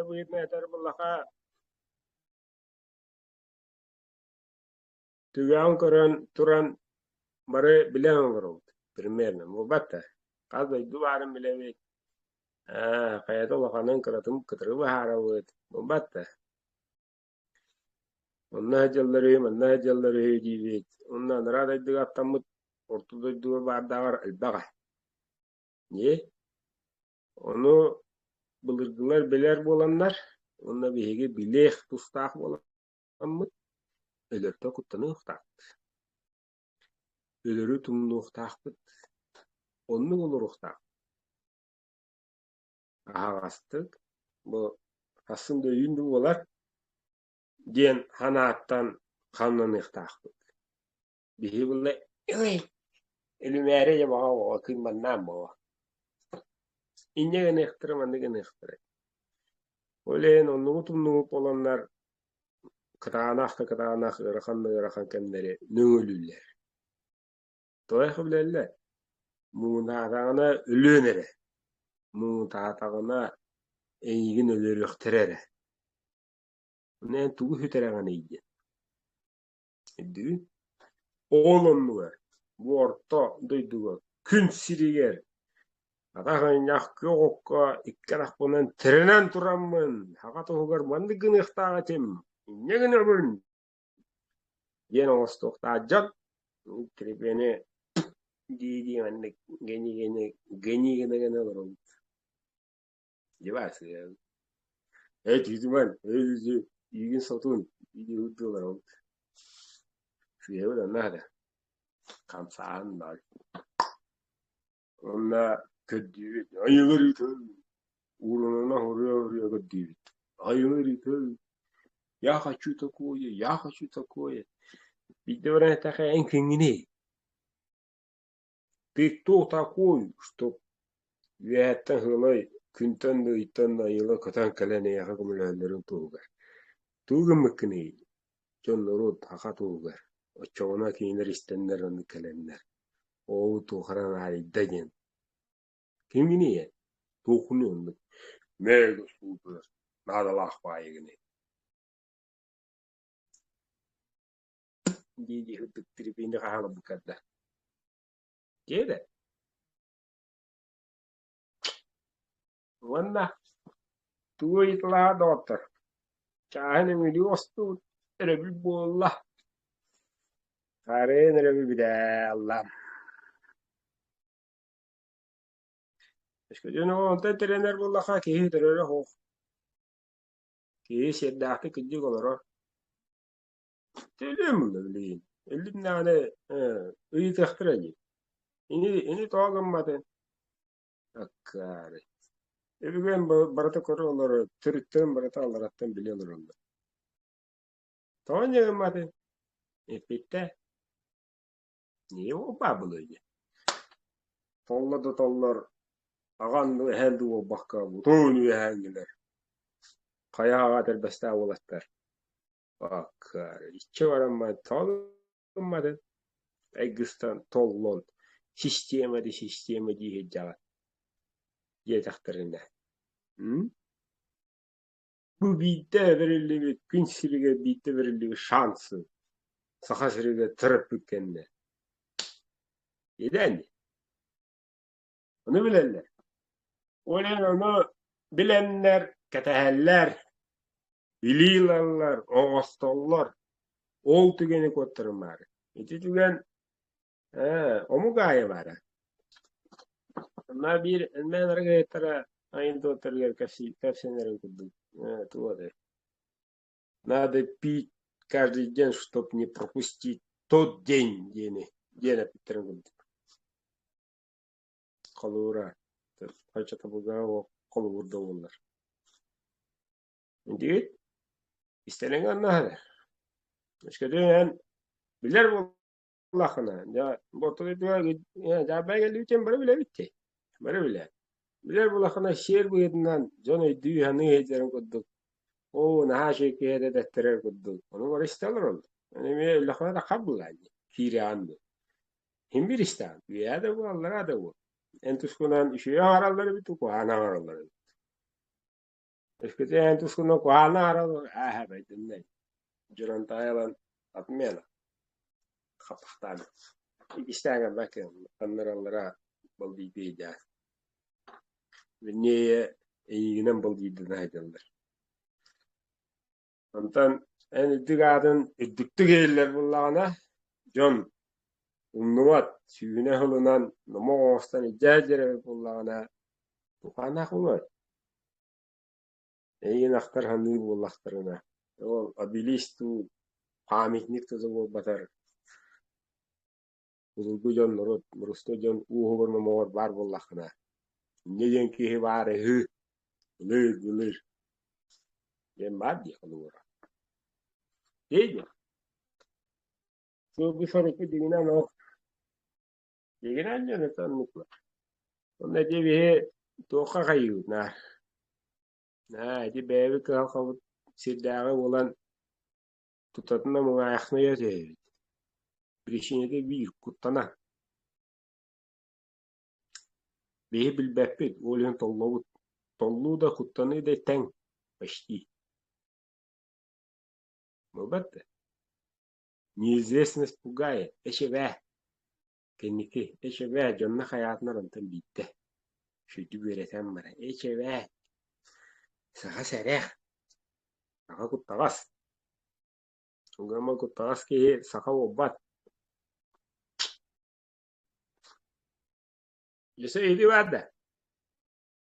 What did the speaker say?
buyurma yeter bullaka tügan kören turan barı bilen olur. Примерно. Bu batta. Kazay duvarın bilevi. Kayata lakanın kıratım kıtırı bahara bu. Bu batta. Onlar jalları diyet. Onlar nerede dıgattamıt ortada duvar barda var albaga. Niye? Onu bılırgılar beler bolanlar. Onlar bihege bilek tustaq bolanmıt. Ölörte kuttanı uhtaq. Ölörü tumnu uhtaqpıt. Onu olur uhtaq. Ağastık. Bu aslında yündü olar. Diyen hanaattan kanlan uhtaqpıt. Bihi bulla elümere ya bağa bağa kıymandan bağa. İnce gene ihtira manda gene ihtira. Öyle onu tumnu olanlar kıtağanaq ırakan kendileri nöngölüller. Toy bilerler. Muğnatağına ölönere. Muğnatağına eğigin ölörüqterere. Ne tuğu hütereğine iydi. Düğün. Oğlum var. Bu orta duyduğu. Kün siriger. Atağın yakı okka. İkkarak bunun trenen turamın. Haqa toğugar mandı gınıqtağı tem. Ne gınıqın? Yen oğustoqtağı can. Tripeni diydi mandı geni olur. Cevası ya. Evet yüzümen. Evet yüzün satun. İyi hüdüyorlar. Şu evde nerede? Kamsağın var. Onda kötü. Ayılır ite. Uğruna oraya kötü. Ayılır ite. Я хочу такое, я хочу такое. Ведь говорят, такая энкингни. Ты кто такой, чтоб вяттан хылай күнтан да иттан да йыла кытан калene яха кумулаларын тугар. Тугым мыкны. Жон род хака тугар. Очоона кинер истеннер аны каленнер. Оу тухаран айдаген. Кимгини я? Тухуны онды. Мега супер. Надо лахпайгыны. Диди хыттык трипинди хахала букадда. Кеде? Ванна. Туа итла доктор. Чаханы милиосту. Эреби болла. Карен эреби биде Аллам. Eskiden o ante trener bolla ki trener ho. Ki şeddahte kıcı olur. Telem bilin. Elim nane iyi tehtireci. İni toğum maden. Akkare. Ebigen barata korular türütten barata alarattan biliyorlar onlar. Toğum maden. Bitte. Niye o babılıydı? Tolladı tollar. Ağandı hendu o bakka. Tonu hengiler. Kayağa derbeste olatlar. Akkare. İçe varan toğum Egistan tollon. Sistema diye cevap. Yetaklarında. Bu bitte verildiği gün sürüge bitte verildiği şansı. Saka sürüge tırıp bükkenler. Yeden. Onu bilenler. Onu bilenler, keteheller, biliyorlar, oğustollar. Ol tügeni kottarım var. İti tügen o mu gaye var? Ama ben argayetara aynı dotarlar kafsinlerin kuduk. Туоды. Надо пить каждый день, чтобы не пропустить тот день, день Петербурга. Колура. Хочет обугава колурда onlar. Değil. İstenen anlar. Eskiden bilir bu lakına. Ya botu diyor ya ben geldiğim bana bile bitti. Bana bile. Bilir bu lakına şehir bu yerinden canı dünyanın hecerin kuduk. O nahaşe ki hede defterer kuduk. Onu var isterler oldu. Yani bir lakına da kabul yani. Hiri andı. Hem bir ister. Ya da bu Allah'a da bu. Entus kunan işi araları bitti ku ana araları. Eskiden tuskunu kuhana aradı. Ah be dinle. Juran tayalan atmayla. Kapaktan. İkişten bakın. Kanlarlara baldi diyeceğiz. Ve niye iyinin baldi dinaydılar. Ondan en iddigadın iddikti geyiller bullağına. John. Unnumat. Süyüne hılınan. Numu ostan icazere bullağına. Kuhana kumat. Эйин ахтар ханны буоллахтарына. Ол abilistu памятник тозо батар. Улугу жон норот, мурусто жон уухугар мамор бар боллахына. Неген кихи бары хы. Гулыр. Ген бар ди кылура. Дейди. Şu bir sonraki diginen o. Diginen jone tanıkla. Onda diye toka kayu na. Na di bevi kalkıp sildağı olan tutatına mı ayakına yatıyor. Birişine bir kuttana. Беһи билбэппит уолиһин толлобут. Толлуу да хуттаны да тэҥ почти. Мыбатта. Неизвестность пугает. Эше бෑ. Кенники. Эше бෑ. Дьонна хаятынан онтон биитте. Шүдү беретен бара. Эше бෑ. Саха сэрэх. Саха куттагас. Угама куттагас киһи саха оббат. Есе иди баадда.